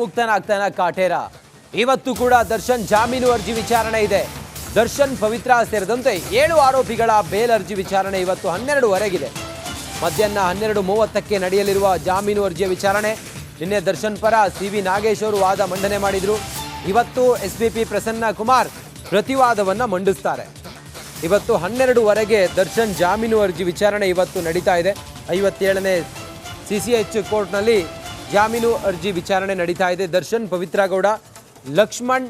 ಮುಕ್ತನಾಗ್ತಾನ ಕಾಟೇರ. ಇವತ್ತು ಕೂಡ ದರ್ಶನ್ ಜಾಮೀನು ಅರ್ಜಿ ವಿಚಾರಣೆ ಇದೆ. ದರ್ಶನ್, ಪವಿತ್ರ ಸೇರಿದಂತೆ 7 ಆರೋಪಿಗಳ ಬೇಲ್ ಅರ್ಜಿ ವಿಚಾರಣೆ ಇವತ್ತು 12ವರೆಗಿದೆ. ಮಧ್ಯಾಹ್ನ 12:30ಕ್ಕೆ ನಡೆಯಲಿರುವ ಜಾಮೀನು ಅರ್ಜಿಯ ವಿಚಾರಣೆ. ನಿನ್ನೆ ದರ್ಶನ್ ಪರ ಸಿ.ವಿ. ನಾಗೇಶ್ ಅವರು ವಾದ ಮಂಡನೆ ಮಾಡಿದ್ರು. ಇವತ್ತು ಎಸ್ಪಿಪಿ ಪ್ರಸನ್ನ ಕುಮಾರ್ ಪ್ರತಿವಾದವನ್ನು ಮಂಡಿಸ್ತಾರೆ. ಇವತ್ತು 12ವರೆಗೆ ದರ್ಶನ್ ಜಾಮೀನು ಅರ್ಜಿ ವಿಚಾರಣೆ ಇವತ್ತು ನಡೀತಾ ಇದೆ. 57ನೇ CCH ಕೋರ್ಟ್ನಲ್ಲಿ ಜಾಮೀನು ಅರ್ಜಿ ವಿಚಾರಣೆ ನಡೀತಾ ಇದೆ. ದರ್ಶನ್, ಪವಿತ್ರ ಗೌಡ, ಲಕ್ಷ್ಮಣ್,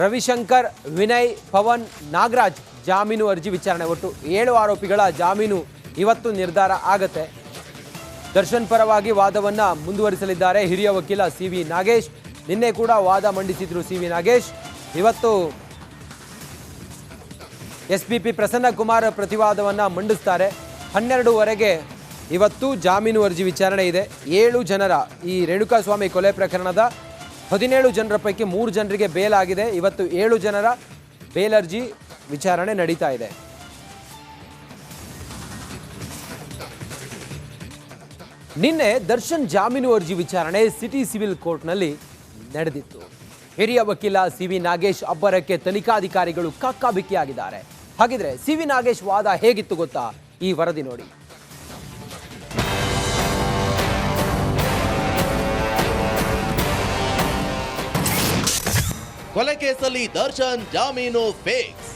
ರವಿಶಂಕರ್, ವಿನಯ್, ಪವನ್, ನಾಗರಾಜ್ ಜಾಮೀನು ಅರ್ಜಿ ವಿಚಾರಣೆ. ಒಟ್ಟು 7 ಆರೋಪಿಗಳ ಜಾಮೀನು ಇವತ್ತು ನಿರ್ಧಾರ ಆಗತ್ತೆ. ದರ್ಶನ್ ಪರವಾಗಿ ವಾದವನ್ನು ಮುಂದುವರಿಸಲಿದ್ದಾರೆ ಹಿರಿಯ ವಕೀಲ ಸಿ.ವಿ. ನಾಗೇಶ್. ನಿನ್ನೆ ಕೂಡ ವಾದ ಮಂಡಿಸಿದ್ರು ಸಿ.ವಿ. ನಾಗೇಶ್. ಇವತ್ತು ಎಸ್ಪಿಪಿ ಪ್ರಸನ್ನ ಕುಮಾರ್ ಪ್ರತಿವಾದವನ್ನು ಮಂಡಿಸ್ತಾರೆ. 12ವರೆಗೆ ಇವತ್ತು ಜಾಮೀನು ಅರ್ಜಿ ವಿಚಾರಣೆ ಇದೆ. 7 ಜನರ ಈ ರೇಣುಕಾಸ್ವಾಮಿ ಕೊಲೆ ಪ್ರಕರಣದ 17 ಜನರ ಪೈಕಿ 3 ಜನರಿಗೆ ಬೇಲ್ ಆಗಿದೆ. ಇವತ್ತು 7 ಜನರ ಬೇಲ್ ಅರ್ಜಿ ವಿಚಾರಣೆ ನಡೀತಾ ಇದೆ. ನಿನ್ನೆ ದರ್ಶನ್ ಜಾಮೀನು ಅರ್ಜಿ ವಿಚಾರಣೆ ಸಿಟಿ ಸಿವಿಲ್ ಕೋರ್ಟ್ನಲ್ಲಿ ನಡೆದಿತ್ತು. ಹಿರಿಯ ವಕೀಲ ಸಿ.ವಿ. ನಾಗೇಶ್ ಅಬ್ಬರಕ್ಕೆ ತನಿಖಾಧಿಕಾರಿಗಳು ಕಕ್ಕಾಬಿಕ್ಕಿಯಾಗಿದ್ದಾರೆ. ಹಾಗಿದ್ರೆ ಸಿ.ವಿ. ನಾಗೇಶ್ ವಾದ ಹೇಗಿತ್ತು ಗೊತ್ತಾ? ಈ ವರದಿ ನೋಡಿ. ಕೊಲೆ ಕೇಸಲ್ಲಿ ದರ್ಶನ್ ಜಾಮೀನು ಫಿಕ್ಸ್.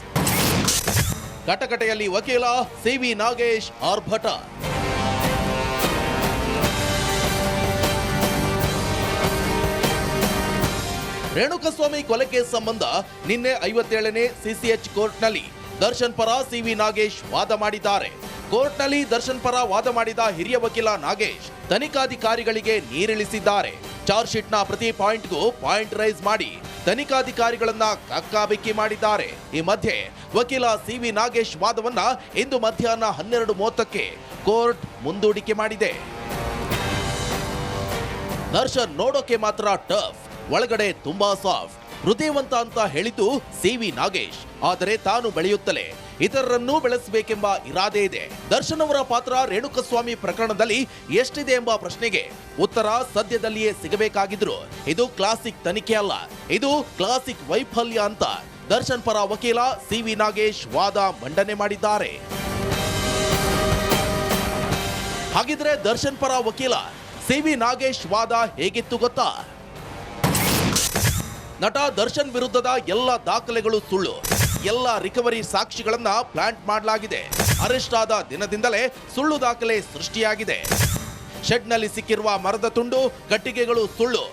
ಕಟಕಟೆಯಲ್ಲಿ ವಕೀಲ ಸಿ.ವಿ. ನಾಗೇಶ್ ಆರ್ಭಟ. ರೇಣುಕಾಸ್ವಾಮಿ ಕೊಲೆ ಕೇಸ್ ಸಂಬಂಧ ನಿನ್ನೆ 57ನೇ CCH ಕೋರ್ಟ್ನಲ್ಲಿ ದರ್ಶನ್ ಪರ ಸಿ.ವಿ. ನಾಗೇಶ್ ವಾದ ಮಾಡಿದ್ದಾರೆ. ಕೋರ್ಟ್ನಲ್ಲಿ ದರ್ಶನ್ ಪರ ವಾದ ಮಾಡಿದ ಹಿರಿಯ ವಕೀಲ ನಾಗೇಶ್ ತನಿಖಾಧಿಕಾರಿಗಳಿಗೆ ನೀರಿಳಿಸಿದ್ದಾರೆ. ಚಾರ್ಜ್ ಶೀಟ್ನ ಪ್ರತಿ ಪಾಯಿಂಟ್ಗೂ ಪಾಯಿಂಟ್ ರೈಸ್ ಮಾಡಿ ತನಿಖಾಧಿಕಾರಿಗಳನ್ನ ಕಕ್ಕಾಬಿಕ್ಕಿ ಮಾಡಿದ್ದಾರೆ. ಈ ಮಧ್ಯೆ ವಕೀಲ ಸಿ.ವಿ. ನಾಗೇಶ್ ವಾದವನ್ನ ಇಂದು ಮಧ್ಯಾಹ್ನ 12:30ಕ್ಕೆ ಕೋರ್ಟ್ ಮುಂದೂಡಿಕೆ ಮಾಡಿದೆ. ದರ್ಶನ್ ನೋಡೋಕೆ ಮಾತ್ರ ಟಫ್, ಒಳಗಡೆ ತುಂಬಾ ಸಾಫ್ಟ್, ಹೃದಯವಂತ ಅಂತ ಹೇಳಿದ್ದು ಸಿ.ವಿ. ನಾಗೇಶ್. ಆದರೆ ತಾನು ಬೆಳೆಯುತ್ತಲೇ ಇತರರನ್ನೂ ಬೆಳೆಸಬೇಕೆಂಬ ಇರಾದೆ ಇದೆ. ದರ್ಶನ್ ಅವರ ಪಾತ್ರ ರೇಣುಕಾಸ್ವಾಮಿ ಪ್ರಕರಣದಲ್ಲಿ ಎಷ್ಟಿದೆ ಎಂಬ ಪ್ರಶ್ನೆಗೆ ಉತ್ತರ ಸದ್ಯದಲ್ಲಿಯೇ ಸಿಗಬೇಕಾಗಿದ್ರು ಇದು ಕ್ಲಾಸಿಕ್ ತನಿಖೆ ಅಲ್ಲ, ಇದು ಕ್ಲಾಸಿಕ್ ವೈಫಲ್ಯ ಅಂತ ದರ್ಶನ್ ಪರ ವಕೀಲ ಸಿ.ವಿ. ನಾಗೇಶ್ ವಾದ ಮಂಡನೆ ಮಾಡಿದ್ದಾರೆ. ಹಾಗಿದ್ರೆ ದರ್ಶನ್ ಪರ ವಕೀಲ ಸಿ.ವಿ. ನಾಗೇಶ್ ವಾದ ಹೇಗಿತ್ತು ಗೊತ್ತಾ? ನಟ ದರ್ಶನ್ ವಿರುದ್ಧದ ಎಲ್ಲ ದಾಖಲೆಗಳು ಸುಳ್ಳು, ಎಲ್ಲ ರಿಕವರಿ ಸಾಕ್ಷಿಗಳನ್ನ ಪ್ಲಾಂಟ್ ಮಾಡಲಾಗಿದೆ. ಅರೆಸ್ಟ್ ಆದ ದಿನದಿಂದಲೇ ಸುಳ್ಳು ದಾಖಲೆ ಸೃಷ್ಟಿಯಾಗಿದೆ. ಶೆಡ್ನಲ್ಲಿ ಸಿಕ್ಕಿರುವ ಮರದ ತುಂಡು, ಕಟ್ಟಿಗೆಗಳು ಸುಳ್ಳು,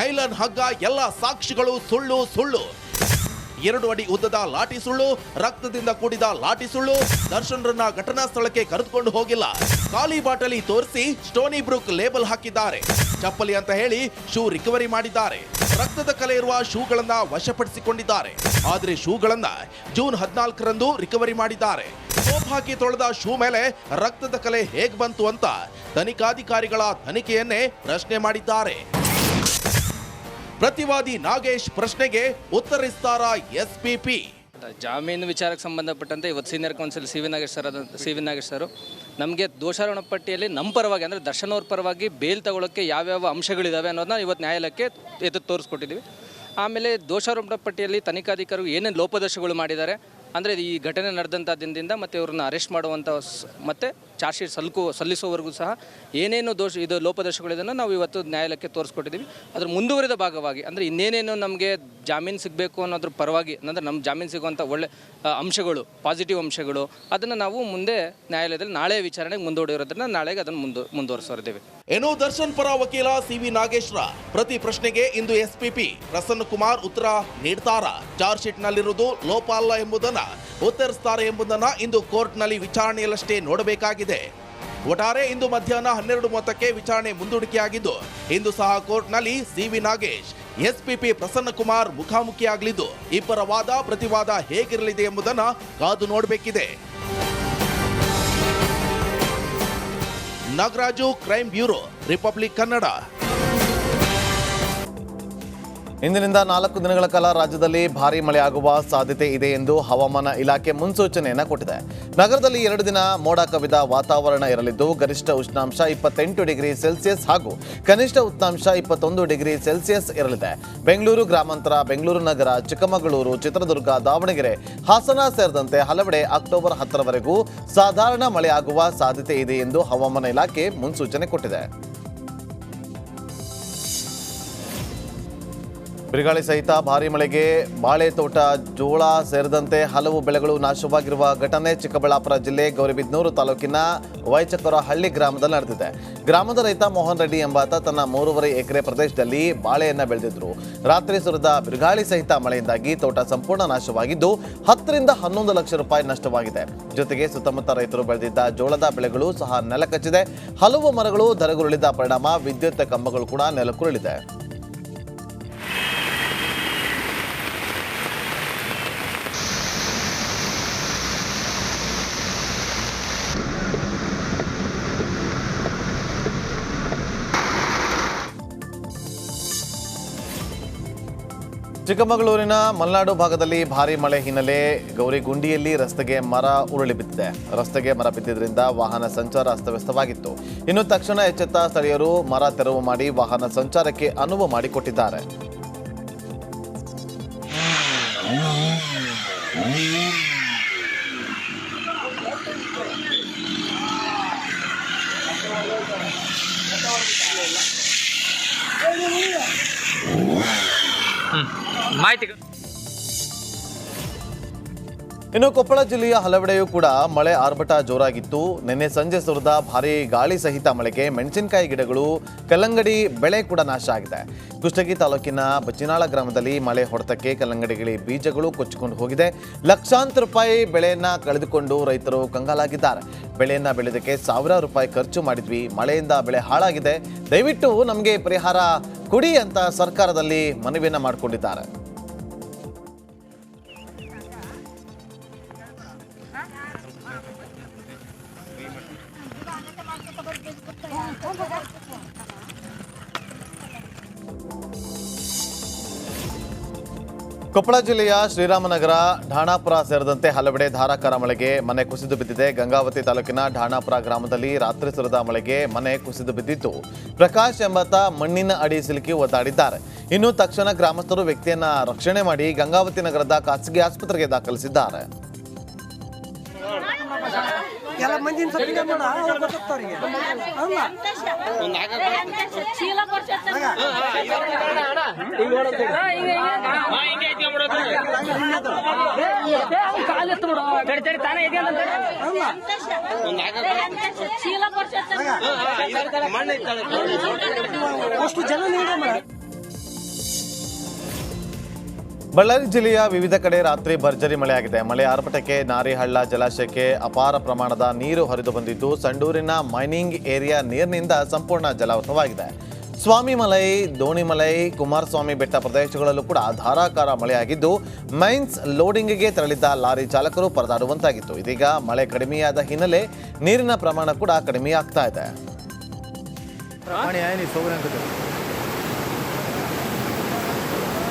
ನೈಲಾನ್ ಹಗ್ಗ, ಎಲ್ಲ ಸಾಕ್ಷಿಗಳು ಸುಳ್ಳು ಸುಳ್ಳು. 2 ಅಡಿ ಉದ್ದದ ಲಾಠಿ ಸುಳ್ಳು, ರಕ್ತದಿಂದ ಕೂಡಿದ ಲಾಠಿ ಸುಳ್ಳು. ದರ್ಶನ್ರನ್ನ ಘಟನಾ ಸ್ಥಳಕ್ಕೆ ಕರೆದುಕೊಂಡು ಹೋಗಿಲ್ಲ. ಖಾಲಿ ಬಾಟಲಿ ತೋರಿಸಿ ಸ್ಟೋನಿ ಬ್ರೂಕ್ ಲೇಬಲ್ ಹಾಕಿದ್ದಾರೆ. ಚಪ್ಪಲಿ ಅಂತ ಹೇಳಿ ಶೂ ರಿಕವರಿ ಮಾಡಿದ್ದಾರೆ. ರಕ್ತದ ಕಲೆ ಇರುವ ಶೂಗಳನ್ನ ವಶಪಡಿಸಿಕೊಂಡಿದ್ದಾರೆ. ಆದರೆ ಶೂಗಳನ್ನ ಜೂನ್ 14ರಂದು ರಿಕವರಿ ಮಾಡಿದ್ದಾರೆ. ಸೋಪ್ ಹಾಕಿ ತೊಳೆದ ಶೂ ಮೇಲೆ ರಕ್ತದ ಕಲೆ ಹೇಗ್ ಬಂತು ಅಂತ ತನಿಖಾಧಿಕಾರಿಗಳ ತನಿಖೆಯನ್ನೇ ಪ್ರಶ್ನೆ ಮಾಡಿದ್ದಾರೆ. ಪ್ರತಿವಾದಿ ನಾಗೇಶ್ ಪ್ರಶ್ನೆಗೆ ಉತ್ತರಿಸ್ತಾರ ಎಸ್ಪಿಪಿ. ಜಾಮೀನು ವಿಚಾರಕ್ಕೆ ಸಂಬಂಧಪಟ್ಟಂತೆ ಇವತ್ತು senior council CV. Nagesh sir ನಮಗೆ ದೋಷಾರೋಪಣ ಪಟ್ಟಿಯಲ್ಲಿ ನಮ್ಮ ಪರವಾಗಿ ಅಂದರೆ ದರ್ಶನ್ ಅವ್ರ ಪರವಾಗಿ ಬೇಲ್ ತಗೊಳ್ಳೋಕ್ಕೆ ಯಾವ್ಯಾವ ಅಂಶಗಳಿದ್ದಾವೆ ಅನ್ನೋದನ್ನ ಇವತ್ತು ನ್ಯಾಯಾಲಯಕ್ಕೆ ಎದ್ದು ತೋರಿಸ್ಕೊಟ್ಟಿದ್ದೀವಿ. ಆಮೇಲೆ ದೋಷಾರೋಪಣ ಪಟ್ಟಿಯಲ್ಲಿ ತನಿಖಾಧಿಕಾರಿಗಳು ಏನೇನು ಲೋಪದೋಷಗಳು ಮಾಡಿದ್ದಾರೆ ಅಂದರೆ ಈ ಘಟನೆ ನಡೆದಂಥ ದಿನದಿಂದ ಮತ್ತು ಇವ್ರನ್ನ ಅರೆಸ್ಟ್ ಮಾಡುವಂಥ ಮತ್ತು ಚಾರ್ಜ್ ಶೀಟ್ ಸಲ್ಲಿಸುವವರೆಗೂ ಸಹ ಏನೇನು ಲೋಪದೋಷಗಳಿದನ್ನು ನಾವು ಇವತ್ತು ನ್ಯಾಯಾಲಯಕ್ಕೆ ತೋರಿಸ್ಕೊಟ್ಟಿದ್ದೀವಿ. ಅದ್ರ ಮುಂದುವರಿದ ಭಾಗವಾಗಿ ಅಂದರೆ ಇನ್ನೇನೇನು ನಮಗೆ ಜಾಮೀನು ಸಿಗಬೇಕು ಅನ್ನೋದ್ರ ಪರವಾಗಿ ಅಂದರೆ ನಮ್ಮ ಜಾಮೀನು ಸಿಗುವಂಥ ಒಳ್ಳೆ ಅಂಶಗಳು, ಪಾಸಿಟಿವ್ ಅಂಶಗಳು, ಅದನ್ನು ನಾವು ಮುಂದೆ ನ್ಯಾಯಾಲಯದಲ್ಲಿ ನಾಳೆ ವಿಚಾರಣೆಗೆ ಮುಂದೂಡಿರೋದನ್ನ ನಾಳೆಗೆ ಅದನ್ನು ಮುಂದುವರಿಸೋರಿದ್ದೇವೆ. ಏನು ದರ್ಶನ್ ಪರ ವಕೀಲ ಸಿ.ವಿ. ನಾಗೇಶ್ರ ಪ್ರತಿ ಪ್ರಶ್ನೆಗೆ ಇಂದು ಎಸ್ಪಿಪಿ ಪ್ರಸನ್ನ ಕುಮಾರ್ ಉತ್ತರ ನೀಡ್ತಾರ? ಚಾರ್ಜ್ ಶೀಟ್ ನಲ್ಲಿರುವುದು ಲೋಪ ಅಲ್ಲ ಎಂಬುದನ್ನ ಉತ್ತರಿಸ್ತಾರೆ ಎಂಬುದನ್ನ ಇಂದು ಕೋರ್ಟ್ನಲ್ಲಿ ವಿಚಾರಣೆಯಲ್ಲಷ್ಟೇ ನೋಡಬೇಕಾಗಿದೆ. ಒಟ್ಟಾರೆ ಇಂದು ಮಧ್ಯಾಹ್ನ 12:30ಕ್ಕೆ ವಿಚಾರಣೆ ಮುಂದೂಡಿಕೆಯಾಗಿದ್ದು ಇಂದು ಸಹ ಕೋರ್ಟ್ನಲ್ಲಿ ಸಿ.ವಿ. ನಾಗೇಶ್, ಎಸ್ಪಿಪಿ ಪ್ರಸನ್ನ ಕುಮಾರ್ ಮುಖಾಮುಖಿಯಾಗಲಿದ್ದು ಇಬ್ಬರ ವಾದ ಪ್ರತಿವಾದ ಹೇಗಿರಲಿದೆ ಎಂಬುದನ್ನ ಕಾದು ನೋಡಬೇಕಿದೆ. Nagaraju, crime bureau, Republic Kannada. ಇಂದಿನಿಂದ 4 ದಿನಗಳ ಕಾಲ ರಾಜ್ಯದಲ್ಲಿ ಭಾರೀ ಮಳೆಯಾಗುವ ಸಾಧ್ಯತೆ ಇದೆ ಎಂದು ಹವಾಮಾನ ಇಲಾಖೆ ಮುನ್ಸೂಚನೆಯನ್ನು ಕೊಟ್ಟಿದೆ. ನಗರದಲ್ಲಿ 2 ದಿನ ಮೋಡ ಕವಿದ ವಾತಾವರಣ ಇರಲಿದ್ದು ಗರಿಷ್ಠ ಉಷ್ಣಾಂಶ 28 ಡಿಗ್ರಿ ಸೆಲ್ಸಿಯಸ್ ಹಾಗೂ ಕನಿಷ್ಠ ಉಷ್ಣಾಂಶ 21 ಡಿಗ್ರಿ ಸೆಲ್ಸಿಯಸ್ ಇರಲಿದೆ. ಬೆಂಗಳೂರು ಗ್ರಾಮಾಂತರ, ಬೆಂಗಳೂರು ನಗರ, ಚಿಕ್ಕಮಗಳೂರು, ಚಿತ್ರದುರ್ಗ, ದಾವಣಗೆರೆ, ಹಾಸನ ಸೇರಿದಂತೆ ಹಲವೆಡೆ ಅಕ್ಟೋಬರ್ 10ರವರೆಗೂ ಸಾಧಾರಣ ಮಳೆಯಾಗುವ ಸಾಧ್ಯತೆ ಇದೆ ಎಂದು ಹವಾಮಾನ ಇಲಾಖೆ ಮುನ್ಸೂಚನೆ ಕೊಟ್ಟಿದೆ. ಬಿರುಗಾಳಿ ಸಹಿತ ಭಾರೀ ಮಳೆಗೆ ಬಾಳೆ ತೋಟ, ಜೋಳ ಸೇರಿದಂತೆ ಹಲವು ಬೆಳೆಗಳು ನಾಶವಾಗಿರುವ ಘಟನೆ ಚಿಕ್ಕಬಳ್ಳಾಪುರ ಜಿಲ್ಲೆ ಗೌರಿಬಿದನೂರು ತಾಲೂಕಿನ ವೈಚಕರಹಳ್ಳಿ ಗ್ರಾಮದಲ್ಲಿ ನಡೆದಿದೆ. ಗ್ರಾಮದ ರೈತ ಮೋಹನ್ ರೆಡ್ಡಿ ಎಂಬಾತ ತನ್ನ 3.5 ಎಕರೆ ಪ್ರದೇಶದಲ್ಲಿ ಬಾಳೆಯನ್ನ ಬೆಳೆದಿದ್ರು. ರಾತ್ರಿ ಸುರಿದ ಬಿರುಗಾಳಿ ಸಹಿತ ಮಳೆಯಿಂದಾಗಿ ತೋಟ ಸಂಪೂರ್ಣ ನಾಶವಾಗಿದ್ದು 10 ರಿಂದ 11 ಲಕ್ಷ ರೂಪಾಯಿ ನಷ್ಟವಾಗಿದೆ. ಜೊತೆಗೆ ಸುತ್ತಮುತ್ತ ರೈತರು ಬೆಳೆದಿದ್ದ ಜೋಳದ ಬೆಳೆಗಳು ಸಹ ನೆಲಕಚ್ಚಿದೆ. ಹಲವು ಮರಗಳು ಧರೆಗುರುಳಿದ ಪರಿಣಾಮ ವಿದ್ಯುತ್ ಕಂಬಗಳು ಕೂಡ ನೆಲಕ್ಕುರುಳಿದೆ. ಚಿಕ್ಕಮಗಳೂರಿನ ಮಲೆನಾಡು ಭಾಗದಲ್ಲಿ ಭಾರೀ ಮಳೆ ಹಿನ್ನೆಲೆ ಗೌರಿಗುಂಡಿಯಲ್ಲಿ ರಸ್ತೆಗೆ ಮರ ಉರುಳಿ ಬಿದ್ದಿದೆ. ರಸ್ತೆಗೆ ಮರ ಬಿದ್ದಿದ್ದರಿಂದ ವಾಹನ ಸಂಚಾರ ಅಸ್ತವ್ಯಸ್ತವಾಗಿತ್ತು. ಇನ್ನು ತಕ್ಷಣ ಎಚ್ಚೆತ್ತ ಸ್ಥಳೀಯರು ಮರ ತೆರವು ಮಾಡಿ ವಾಹನ ಸಂಚಾರಕ್ಕೆ ಅನುವು ಮಾಡಿಕೊಟ್ಟಿದ್ದಾರೆ. ಇನ್ನು ಕೊಪ್ಪಳ ಜಿಲ್ಲೆಯ ಹಲವೆಡೆಯೂ ಕೂಡ ಮಳೆ ಆರ್ಭಟ ಜೋರಾಗಿತ್ತು. ನಿನ್ನೆ ಸಂಜೆ ಸುರಿದ ಭಾರೀ ಗಾಳಿ ಸಹಿತ ಮಳೆಗೆ ಮೆಣಸಿನಕಾಯಿ ಗಿಡಗಳು, ಕಲ್ಲಂಗಡಿ ಬೆಳೆ ಕೂಡ ನಾಶ ಆಗಿದೆ. ಕುಷ್ಟಗಿ ತಾಲೂಕಿನ ಬಚ್ಚಿನಾಳ ಗ್ರಾಮದಲ್ಲಿ ಮಳೆ ಹೊಡೆತಕ್ಕೆ ಕಲ್ಲಂಗಡಿಗಳ ಬೀಜಗಳು ಕೊಚ್ಚಿಕೊಂಡು ಹೋಗಿದೆ. ಲಕ್ಷಾಂತರ ರೂಪಾಯಿ ಬೆಳೆಯನ್ನ ಕಳೆದುಕೊಂಡು ರೈತರು ಕಂಗಾಲಾಗಿದ್ದಾರೆ. ಬೆಳೆಯನ್ನ ಬೆಳೆದಕ್ಕೆ ಸಾವಿರಾರು ರೂಪಾಯಿ ಖರ್ಚು ಮಾಡಿದ್ವಿ, ಮಳೆಯಿಂದ ಬೆಳೆ ಹಾಳಾಗಿದೆ, ದಯವಿಟ್ಟು ನಮಗೆ ಪರಿಹಾರ ಕೊಡಿ ಅಂತ ಸರ್ಕಾರದಲ್ಲಿ ಮನವಿಯನ್ನ ಮಾಡಿಕೊಂಡಿದ್ದಾರೆ. ಕೊಪ್ಪಳ ಜಿಲ್ಲೆಯ ಶ್ರೀರಾಮನಗರ, ಢಾಣಾಪುರ ಸೇರಿದಂತೆ ಹಲವೆಡೆ ಧಾರಾಕಾರ ಮಳೆಗೆ ಮನೆ ಕುಸಿದು ಬಿದ್ದಿದೆ. ಗಂಗಾವತಿ ತಾಲೂಕಿನ ಢಾಣಾಪುರ ಗ್ರಾಮದಲ್ಲಿ ರಾತ್ರಿ ಸುರಿದ ಮಳೆಗೆ ಮನೆ ಕುಸಿದು ಬಿದ್ದಿತ್ತು. ಪ್ರಕಾಶ್ ಎಂಬಾತ ಮಣ್ಣಿನ ಅಡಿ ಸಿಲುಕಿ ಒದ್ದಾಡಿದ್ದಾರೆ. ಇನ್ನು ತಕ್ಷಣ ಗ್ರಾಮಸ್ಥರು ವ್ಯಕ್ತಿಯನ್ನ ರಕ್ಷಣೆ ಮಾಡಿ ಗಂಗಾವತಿ ನಗರದ ಖಾಸಗಿ ಆಸ್ಪತ್ರೆಗೆ ದಾಖಲಿಸಿದ್ದಾರೆ. ಎಲ್ಲ ಮಂದಿನ ಸತ್ತಿಗೆ ನೋಡ ಅವ್ರು ಗೊತ್ತಾಗ್ತವ್ರಿಗೆ ಅಷ್ಟು ಜನ ನೀಡ. ಬಳ್ಳಾರಿ ಜಿಲ್ಲೆಯ ವಿವಿಧ ಕಡೆ ರಾತ್ರಿ ಭರ್ಜರಿ ಮಳೆಯಾಗಿದೆ. ಮಳೆ ಆರ್ಭಟಕ್ಕೆ ನಾರಿಹಳ್ಳ ಜಲಾಶಯಕ್ಕೆ ಅಪಾರ ಪ್ರಮಾಣದ ನೀರು ಹರಿದು ಬಂದಿದ್ದು ಸಂಡೂರಿನ ಮೈನಿಂಗ್ ಏರಿಯಾ ನೀರಿನಿಂದ ಸಂಪೂರ್ಣ ಜಲಾವೃತವಾಗಿದೆ. ಸ್ವಾಮಿಮಲೈ, ದೋಣಿಮಲೈ, ಕುಮಾರಸ್ವಾಮಿ ಬೆಟ್ಟ ಪ್ರದೇಶಗಳಲ್ಲೂ ಕೂಡ ಧಾರಾಕಾರ ಮಳೆಯಾಗಿದ್ದು ಮೈನ್ಸ್ ಲೋಡಿಂಗ್ಗೆ ತೆರಳಿದ್ದ ಲಾರಿ ಚಾಲಕರು ಪರದಾಡುವಂತಾಗಿತ್ತು. ಇದೀಗ ಮಳೆ ಕಡಿಮೆಯಾದ ಹಿನ್ನೆಲೆ ನೀರಿನ ಪ್ರಮಾಣ ಕೂಡ ಕಡಿಮೆಯಾಗ್ತಾ ಇದೆ.